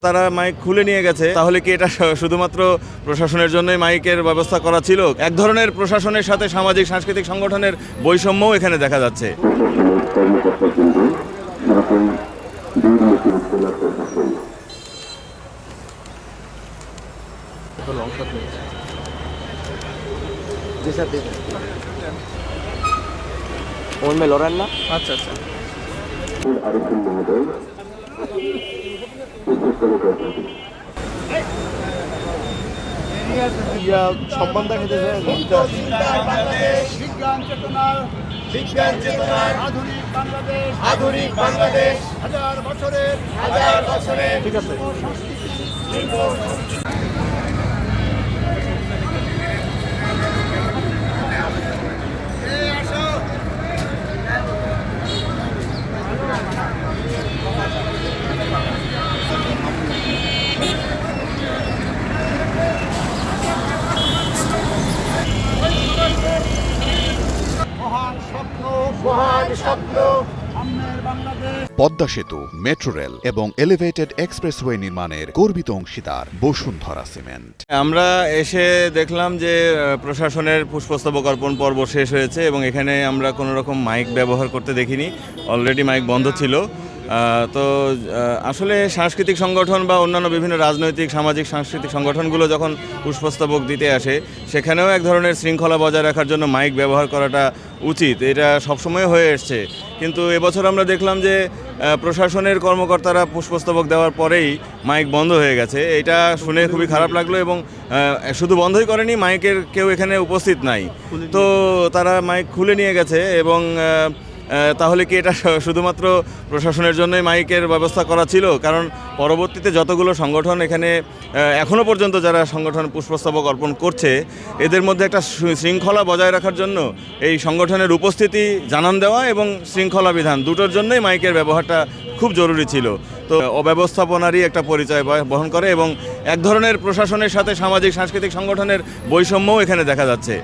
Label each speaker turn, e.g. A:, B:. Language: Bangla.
A: তারা মাইক খুলে নিয়ে গেছে, তাহলে কি এটা শুধুমাত্র প্রশাসনের জন্যই মাইকের ব্যবস্থা করা ছিল? এক ধরনের প্রশাসনের সাথে সামাজিক সাংস্কৃতিক সংগঠনের বৈষম্যও এখানে দেখা যাচ্ছে।
B: আচ্ছা আচ্ছা। সম্মান দেখাতে
C: বিজ্ঞান চেতনার আধুনিক বাংলাদেশ হাজার বছরের
B: ঠিক আছে।
C: মহান স্বপ্ন
D: পদ্মা সেতু, মেট্রো রেল এবং এলিভেটেড এক্সপ্রেসওয়ে নির্মাণের গর্বিত অংশীদার বসুন্ধরা সিমেন্ট।
A: আমরা এসে দেখলাম যে প্রশাসনের পুষ্পস্তবক অর্পণ পর্ব শেষ হয়েছে এবং এখানে আমরা কোনো রকম মাইক ব্যবহার করতে দেখিনি। অলরেডি মাইক বন্ধ ছিল। তো আসলে সাংস্কৃতিক সংগঠন বা অন্যান্য বিভিন্ন রাজনৈতিক সামাজিক সাংস্কৃতিক সংগঠনগুলো যখন পুষ্পস্তবক দিতে আসে, সেখানেও এক ধরনের শৃঙ্খলা বজায় রাখার জন্য মাইক ব্যবহার করাটা উচিত। এটা সবসময় হয়ে এসছে, কিন্তু এবছর আমরা দেখলাম যে প্রশাসনের কর্মকর্তারা পুষ্পস্তবক দেওয়ার পরেই মাইক বন্ধ হয়ে গেছে। এটা শুনে খুবই খারাপ লাগলো এবং শুধু বন্ধই করেনি, মাইকের কেউ এখানে উপস্থিত নাই। তো তারা মাইক খুলে নিয়ে গেছে এবং তাহলে কি এটা শুধুমাত্র প্রশাসনের জন্যই মাইকের ব্যবস্থা করা ছিল? কারণ পরবর্তীতে যতগুলো সংগঠন এখানে এখনও পর্যন্ত যারা সংগঠন পুষ্পস্তবক অর্পণ করছে, এদের মধ্যে একটা শৃঙ্খলা বজায় রাখার জন্য এই সংগঠনের উপস্থিতি জানান দেওয়া এবং শৃঙ্খলা বিধান দুটোর জন্যই মাইকের ব্যবহারটা খুব জরুরি ছিল। তো অব্যবস্থাপনারই একটা পরিচয় বহন করে এবং এক ধরনের প্রশাসনের সাথে সামাজিক সাংস্কৃতিক সংগঠনের বৈষম্যও এখানে দেখা যাচ্ছে।